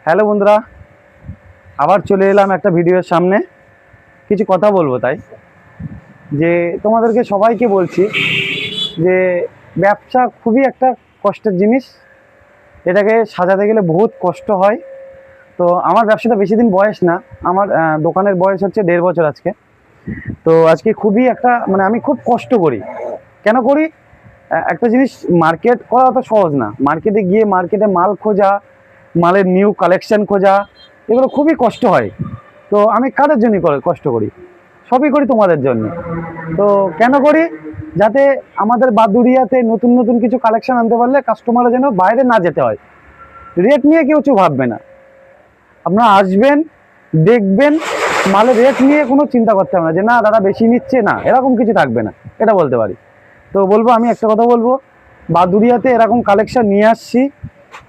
Hello বন্ধুরা, আবার চলে এলাম একটা ভিডিওর সামনে। কিছু কথা বলবো, তাই যে তোমাদেরকে সবাইকে বলছি যে ব্যবসা খুবই একটা কষ্টের জিনিস। এটাকে সাজাতে গেলে বহুত কষ্ট হয়। তো আমার ব্যবসাটা বেশি দিন বয়স না, আমার দোকানের বয়স হচ্ছে 1.5 বছর আজকে। তো আজকে খুবই একটা আমি খুব কষ্ট করি। কেন করি? একটা জিনিস মার্কেট করা অত সহজ না। মার্কেটে গিয়ে মার্কেটে মাল খোঁজা, মালের নিউ কালেকশন খোঁজা, এগুলো খুবই কষ্ট হয়। তো আমি কাদের জন্য কষ্ট করি? সবই করি তোমাদের জন্য। তো কেন করি? যাতে আমাদের বাদুড়িয়াতে নতুন নতুন কিছু কালেকশন আনতে পারলে কাস্টমাররা যেন বাইরে না যেতে হয়। রেট নিয়ে কেউ কিছু ভাববে না, আপনারা আসবেন, দেখবেন, মালের রেট নিয়ে কোনো চিন্তা করতে হবে না যে না দাদা বেশি নিচ্ছে, না এরকম কিছু থাকবে না, এটা বলতে পারি। তো বলবো, আমি একটা কথা বলবো, বাদুড়িয়াতে এরকম কালেকশন নিয়ে আসছি।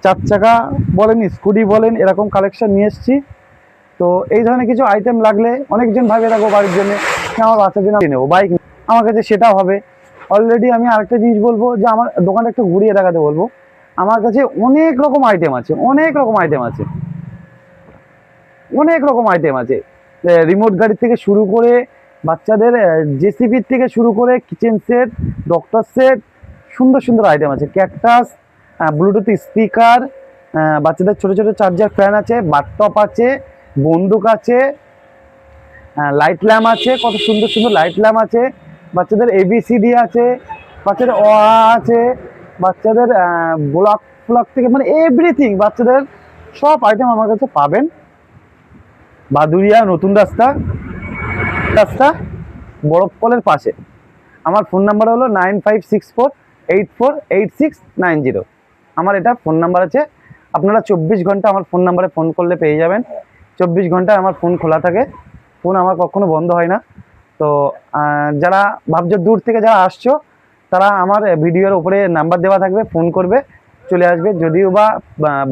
4 চাকা বলেন, স্কুটি বলেন, এরকম কালেকশন নিয়ে এসছি। তো এই ধরনের কিছু আইটেম লাগলে অনেকজন ভাবে রাখবো বাড়ির জন্য, আমার বাচ্চার জন্য নেবো বাইক, আমার কাছে সেটাও হবে। অলরেডি আমি আরেকটা জিনিস বলবো যে আমার দোকানটা একটু ঘুরিয়ে দেখাতে বলবো। আমার কাছে অনেক রকম আইটেম আছে, অনেক রকম আইটেম আছে, অনেক রকম আইটেম আছে। রিমোট গাড়ি থেকে শুরু করে বাচ্চাদের জেসিবির থেকে শুরু করে কিচেন সেট, ডক্টর সেট, সুন্দর সুন্দর আইটেম আছে। ক্যাকটাস, ব্লুটুথ স্পিকার, বাচ্চাদের ছোট ছোট চার্জার ফ্যান আছে, বাথটপ আছে, বন্দুক আছে, লাইট ল্যাম্প আছে, কত সুন্দর সুন্দর লাইট ল্যাম্প আছে। বাচ্চাদের এবিসিডি আছে, বাচ্চাদের অ আ আছে, বাচ্চাদের ব্লক ফ্লক থেকে এভরিথিং, বাচ্চাদের সব আইটেম আমার কাছে পাবেন। বাদুড়িয়া নতুন রাস্তা, রাস্তা বরফকলের পাশে। আমার ফোন নাম্বার হলো 9564848690। আমার এটা ফোন নাম্বার আছে। আপনারা 24 ঘন্টা আমার ফোন নাম্বারে ফোন করলে পেয়ে যাবেন। 24 ঘন্টা আমার ফোন খোলা থাকে, ফোন আমার কখনো বন্ধ হয় না। তো যারা ভাবছো দূর থেকে যারা আসছো, তারা আমার ভিডিওর উপরে নাম্বার দেওয়া থাকবে, ফোন করবে, চলে আসবে। যদিও বা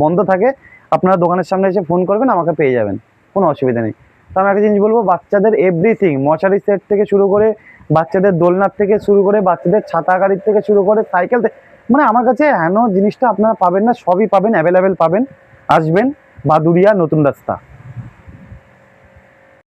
বন্ধ থাকে, আপনারা দোকানের সামনে এসে ফোন করবেন, আমাকে পেয়ে যাবেন, কোনো অসুবিধা নেই। তো আমি একটা জিনিস বলবো, বাচ্চাদের এভরিথিং, মশারি সেট থেকে শুরু করে, বাচ্চাদের দোলনার থেকে শুরু করে, বাচ্চাদের ছাতা গাড়ির থেকে শুরু করে, সাইকেল আমার কাছে জিনিসটা আপনারা পাবেন না, সবই পাবেন, অ্যাভেলেবেল পাবেন। আসবেন, বাদুড়িয়া নতুন রাস্তা।